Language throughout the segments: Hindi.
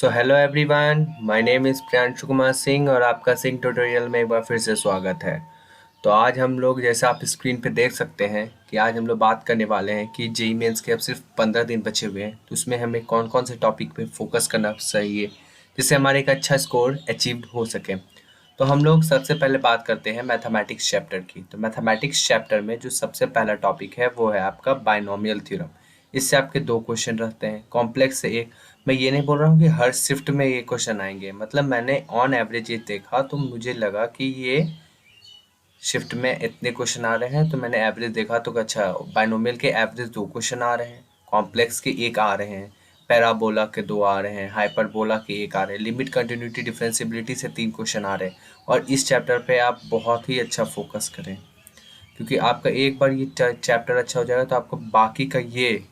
So hello everyone, my name is Priyanshu Kumar Singh और आपका सिंह ट्यूटोरियल में एक बार फिर से स्वागत है। तो आज हम लोग जैसा आप स्क्रीन पे देख सकते हैं कि आज हम लोग बात करने वाले हैं कि जेईई मेंस के अब सिर्फ 15 दिन बचे हुए हैं, तो उसमें हमें कौन कौन से टॉपिक पे फोकस करना चाहिए जिससे हमारे एक अच्छा स्कोर अचीव हो सके। तो हम लोग सबसे पहले बात करते हैं मैथमेटिक्स चैप्टर की। तो मैथमेटिक्स चैप्टर में जो सबसे पहला टॉपिक है वो है आपका बाइनोमियल थ्योरम। इससे आपके 2 क्वेश्चन रहते हैं, कॉम्प्लेक्स से एक। मैं ये नहीं बोल रहा हूँ कि हर शिफ्ट में ये क्वेश्चन आएंगे, मतलब मैंने ऑन एवरेज ये देखा तो मुझे लगा कि ये शिफ्ट में इतने क्वेश्चन आ रहे हैं, तो मैंने एवरेज देखा तो अच्छा बाइनोमियल के एवरेज 2 क्वेश्चन आ रहे हैं, कॉम्प्लेक्स के 1 आ रहे हैं, पैराबोला के 2 आ रहे हैं, हाइपरबोला के 1 आ रहे हैं, लिमिट कंटिन्यूटी डिफरेंशिएबिलिटी से 3 क्वेश्चन आ रहे हैं। और इस चैप्टर पे आप बहुत ही अच्छा फोकस करें, क्योंकि आपका एक बार ये चैप्टर अच्छा हो जाएगा तो आपको बाकी का ये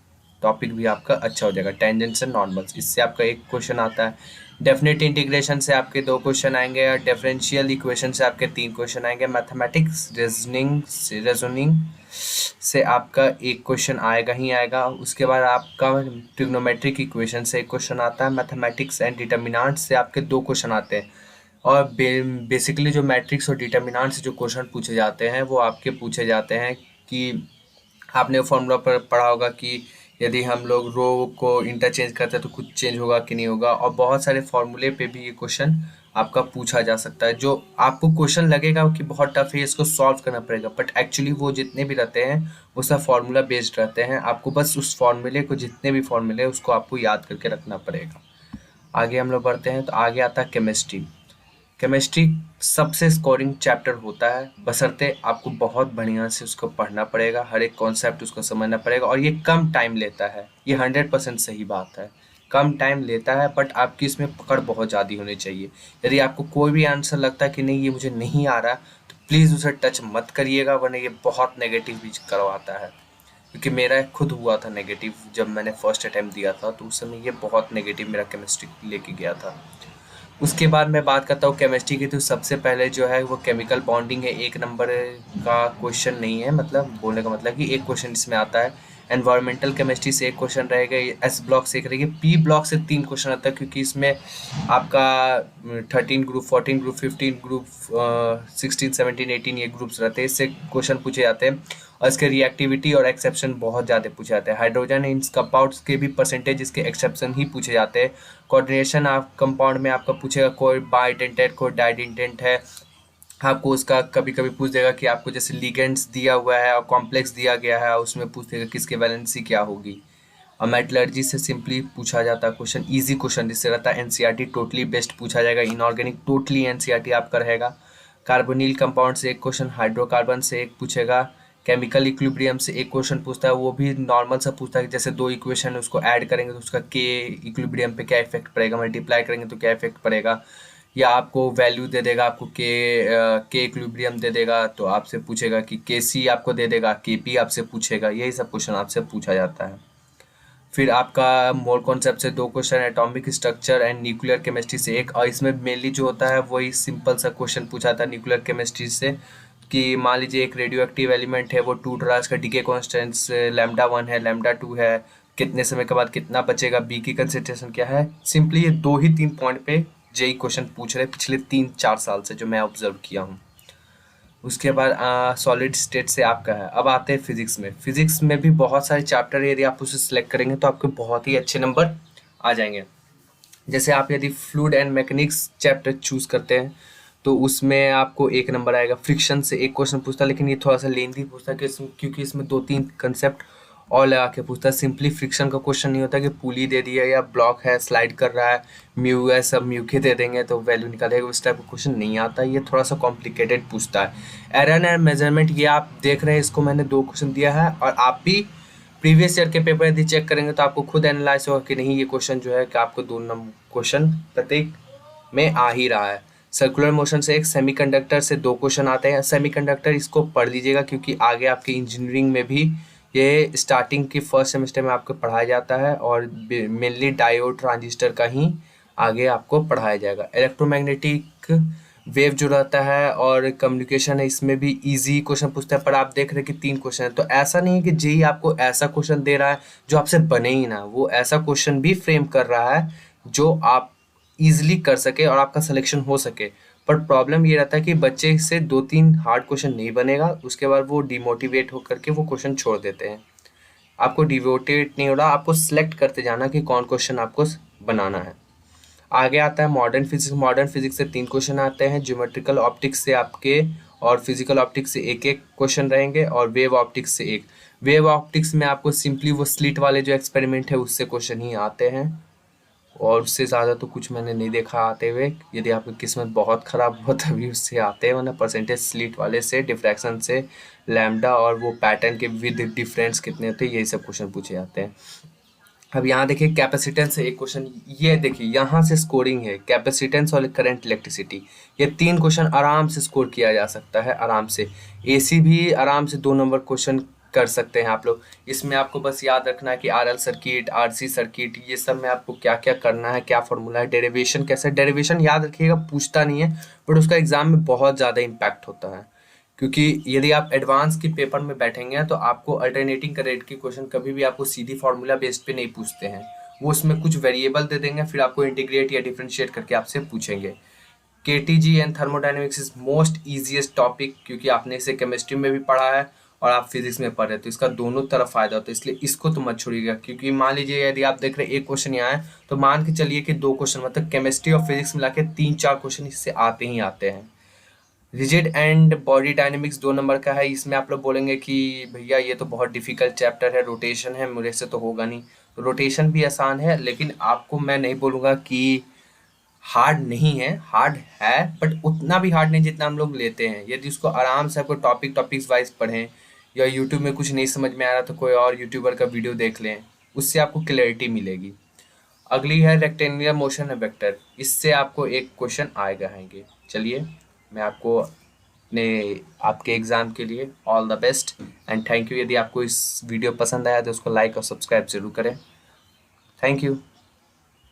टॉपिक भी आपका अच्छा हो जाएगा। टेंजेंट्स एंड नॉर्मल्स, इससे आपका एक क्वेश्चन आता है। डेफिनेट इंटीग्रेशन से आपके 2 क्वेश्चन आएंगे और डिफरेंशियल इक्वेशन से आपके 3 क्वेश्चन आएंगे। मैथमेटिक्स रीजनिंग से आपका एक क्वेश्चन आएगा ही आएगा। उसके बाद आपका ट्रिग्नोमेट्रिक इक्वेशन से एक क्वेश्चन आता है। मैथमेटिक्स एंड डिटर्मिनेंट से आपके 2 क्वेश्चन आते हैं। और बेसिकली जो मैट्रिक्स और डिटर्मिनेंट से जो क्वेश्चन पूछे जाते हैं वो आपके पूछे जाते हैं कि आपने फॉर्मूला पर पढ़ा होगा कि यदि हम लोग रो को इंटरचेंज करते हैं तो कुछ चेंज होगा कि नहीं होगा। और बहुत सारे फॉर्मूले पे भी ये क्वेश्चन आपका पूछा जा सकता है, जो आपको क्वेश्चन लगेगा कि बहुत टफ है, इसको सॉल्व करना पड़ेगा, बट एक्चुअली वो जितने भी रहते हैं वो सब फार्मूला बेस्ड रहते हैं। आपको बस उस फॉर्मूले को, जितने भी फॉर्मूले उसको आपको याद करके रखना पड़ेगा। आगे हम लोग बढ़ते हैं तो आगे आता है केमिस्ट्री। केमिस्ट्री सबसे स्कोरिंग चैप्टर होता है, बशर्ते आपको बहुत बढ़िया से उसको पढ़ना पड़ेगा, हर एक कॉन्सेप्ट उसको समझना पड़ेगा। और ये कम टाइम लेता है, ये 100% सही बात है, कम टाइम लेता है, बट आपकी इसमें पकड़ बहुत ज़्यादा होनी चाहिए। यदि आपको कोई भी आंसर लगता है कि नहीं ये मुझे नहीं आ रहा, तो प्लीज़ उसे टच मत करिएगा, वरना ये बहुत नेगेटिव भी करवाता है। क्योंकि मेरा खुद हुआ था नेगेटिव, जब मैंने फर्स्ट अटैम्प्ट दिया था तो उस समय ये बहुत नेगेटिव मेरा केमिस्ट्री लेके गया था। उसके बाद मैं बात करता हूँ केमिस्ट्री की। तो सबसे पहले जो है वो केमिकल बॉन्डिंग है, 1 नंबर का क्वेश्चन नहीं है, मतलब बोलने का मतलब कि एक क्वेश्चन इसमें आता है। एनवायरमेंटल केमिस्ट्री से एक क्वेश्चन रहेगा, एस ब्लॉक से एक रहेगी, पी ब्लॉक से 3 क्वेश्चन आता है, क्योंकि इसमें आपका 13 ग्रुप, 14 ग्रुप, 15 ग्रुप, 16, 17, 18 ये ग्रुप्स रहते हैं, इससे क्वेश्चन पूछे जाते हैं। और इसके रिएक्टिविटी और एक्सेप्शन बहुत ज़्यादा पूछे जाते हैं। हाइड्रोजन इन कंपाउंड्स के भी परसेंटेज, इसके एक्सेप्शन ही पूछे जाते हैं। कोऑर्डिनेशन आप कंपाउंड में आपका पूछेगा, कोई बाइडेंटेट कोई डाइडेंटेंट है, आपको उसका कभी कभी पूछ देगा कि आपको जैसे लिगेंड्स दिया हुआ है और कॉम्प्लेक्स दिया गया है, उसमें पूछ देगा किसके वैलेंसी क्या होगी। और मेटलर्जी से सिंपली पूछा जाता है क्वेश्चन, इजी क्वेश्चन जिससे रहता है। एनसीईआरटी टोटली बेस्ट पूछा जाएगा, इनऑर्गेनिक टोटली एनसीईआरटी आपका रहेगा। कार्बोनिल कंपाउंड से एक क्वेश्चन, हाइड्रोकार्बन से एक पूछेगा, केमिकल इक्विलिब्रियम से एक क्वेश्चन पूछता है, वो भी नॉर्मल सा पूछता है कि जैसे 2 इक्वेशन उसको ऐड करेंगे तो उसका के इक्विलिब्रियम पे क्या इफेक्ट पड़ेगा, मल्टीप्लाई करेंगे तो क्या इफेक्ट पड़ेगा। या आपको वैल्यू दे देगा, आपको के इक्विलिब्रियम दे देगा तो आपसे पूछेगा कि के सी आपको दे देगा, के पी आपसे पूछेगा। यही सब क्वेश्चन आपसे पूछा जाता है। फिर आपका मोल कॉन्सेप्ट से 2 question, atomic structure and nuclear chemistry से एक। और इसमें मेनली जो होता है वही सिंपल सा क्वेश्चन पूछा था न्यूक्लियर केमिस्ट्री से, कि मान लीजिए एक रेडियो एक्टिव एलिमेंट है, वो टूट रहा है, इसका डीके कॉन्स्टेंट्स λ1 है, λ2 है, कितने समय के बाद कितना बचेगा, बी की कंसेंट्रेशन क्या है। सिंपली ये 2 ही 3 पॉइंट पे जेई क्वेश्चन पूछ रहे पिछले 3-4 साल से, जो मैं ऑब्जर्व किया हूँ। उसके बाद सॉलिड स्टेट से आपका है। अब आते हैं फिजिक्स में। फिजिक्स में भी बहुत सारे चैप्टर है, यदि आप उसे सिलेक्ट करेंगे तो आपके बहुत ही अच्छे नंबर आ जाएंगे। जैसे आप यदि fluid and mechanics chapter choose करते हैं तो उसमें आपको 1 नंबर आएगा। फ्रिक्शन से एक क्वेश्चन पूछता है, लेकिन ये थोड़ा सा लेंथी पूछता है क्योंकि इसमें 2-3 कंसेप्ट और लगा के पूछता है। सिंपली फ्रिक्शन का क्वेश्चन नहीं होता कि पुली दे दिया या ब्लॉक है स्लाइड कर रहा है, म्यू है, सब म्यू के दे देंगे तो वैल्यू निकालेगा, उस टाइप का क्वेश्चन नहीं आता। ये थोड़ा सा कॉम्प्लिकेटेड पूछता है। एरर एंड मेजरमेंट, ये आप देख रहे हैं, इसको मैंने 2 क्वेश्चन दिया है, और आप भी प्रीवियस ईयर के पेपर यदि चेक करेंगे तो आपको खुद एनालाइज होगा कि नहीं ये क्वेश्चन जो है कि आपको 2 नंबर क्वेश्चन प्रत्येक में आ ही रहा है। सर्कुलर मोशन से एक, सेमीकंडक्टर से 2 क्वेश्चन आते हैं। सेमीकंडक्टर इसको पढ़ लीजिएगा, क्योंकि आगे आपकी इंजीनियरिंग में भी ये स्टार्टिंग की फर्स्ट सेमेस्टर में आपको पढ़ाया जाता है, और मेनली डायोड ट्रांजिस्टर का ही आगे आपको पढ़ाया जाएगा। इलेक्ट्रोमैग्नेटिक वेव जो रहता है और कम्युनिकेशन है, इसमें भी इजी क्वेश्चन पूछता है, पर आप देख रहे हैं कि 3 क्वेश्चन है। तो ऐसा नहीं है कि जेई आपको ऐसा क्वेश्चन दे रहा है जो आपसे बने ही ना, वो ऐसा क्वेश्चन भी फ्रेम कर रहा है जो आप ईजिली कर सके और आपका सिलेक्शन हो सके। पर प्रॉब्लम ये रहता है कि बच्चे से 2-3 हार्ड क्वेश्चन नहीं बनेगा, उसके बाद वो डिमोटिवेट होकर के वो क्वेश्चन छोड़ देते हैं। आपको डिमोटिवेट नहीं हो रहा, आपको सिलेक्ट करते जाना कि कौन क्वेश्चन आपको बनाना है। आगे आता है मॉडर्न फिजिक्स। मॉडर्न फिजिक्स से 3 क्वेश्चन आते हैं। ज्योमेट्रिकल ऑप्टिक्स से आपके और फिजिकल ऑप्टिक्स से एक एक क्वेश्चन रहेंगे और वेव ऑप्टिक्स से एक। वेव ऑप्टिक्स में आपको सिंपली वो स्लिट वाले जो एक्सपेरिमेंट है उससे क्वेश्चन ही आते हैं, और उससे ज़्यादा तो कुछ मैंने नहीं देखा आते हुए। यदि आपकी किस्मत बहुत ख़राब हो तभी उससे आते हैं, वरना परसेंटेज स्लिट वाले से, डिफ्रैक्शन से, लैम्डा और वो पैटर्न के विद डिफरेंस कितने होते हैं, यही सब क्वेश्चन पूछे जाते हैं। अब यहाँ देखिए कैपेसिटेंस से एक क्वेश्चन, ये देखिए यहाँ से स्कोरिंग है, कैपेसिटेंस और करंट इलेक्ट्रिसिटी। ये 3 क्वेश्चन आराम से स्कोर किया जा सकता है, आराम से। एसी भी आराम से 2 नंबर क्वेश्चन कर सकते हैं आप लोग। इसमें आपको बस याद रखना है कि आरएल सर्किट, आरसी सर्किट, ये सब में आपको क्या क्या करना है, क्या फॉर्मूला है, डेरिवेशन कैसे। डेरिवेशन याद रखिएगा, पूछता नहीं है, बट उसका एग्जाम में बहुत ज़्यादा इम्पैक्ट होता है, क्योंकि यदि आप एडवांस के पेपर में बैठेंगे तो आपको अल्टरनेटिंग करेक्ट के क्वेश्चन कभी भी आपको सीधी फार्मूला बेस्ड पे नहीं पूछते हैं। वो उसमें कुछ वेरिएबल दे देंगे, फिर आपको इंटीग्रेट या डिफरेंशिएट करके आपसे पूछेंगे। KTG and thermodynamics is most easiest topic, क्योंकि आपने इसे केमिस्ट्री में भी पढ़ा है और आप फिजिक्स में पढ़ रहे हैं, तो इसका दोनों तरफ फायदा होता है, इसलिए इसको तो मत छोड़िएगा। क्योंकि मान लीजिए यदि आप देख रहे हैं एक क्वेश्चन यहाँ है, तो मान के चलिए कि 2 क्वेश्चन, मतलब केमिस्ट्री और फिजिक्स मिला के 3-4 क्वेश्चन इससे आते ही आते हैं। Rigid and body dynamics 2 number का है। इसमें आप लोग बोलेंगे कि भैया ये तो बहुत डिफिकल्ट चैप्टर है, रोटेशन है, मेरे से तो होगा नहीं। रोटेशन भी आसान है, लेकिन आपको मैं नहीं बोलूँगा कि हार्ड नहीं है, हार्ड है, बट उतना भी हार्ड नहीं जितना हम लोग लेते हैं। यदि उसको आराम से आपको टॉपिक्स वाइज पढ़ें, या यूट्यूब में कुछ नहीं समझ में आ रहा तो कोई और यूट्यूबर का वीडियो देख लें, उससे आपको क्लैरिटी मिलेगी। अगली है रेक्टेंगुलर मोशन वेक्टर। इससे आपको एक क्वेश्चन आएगा आएंगे। चलिए, मैं आपको अपने आपके एग्ज़ाम के लिए all the best and thank you. यदि आपको इस वीडियो पसंद आया तो उसको लाइक और सब्सक्राइब जरूर करें। Thank you.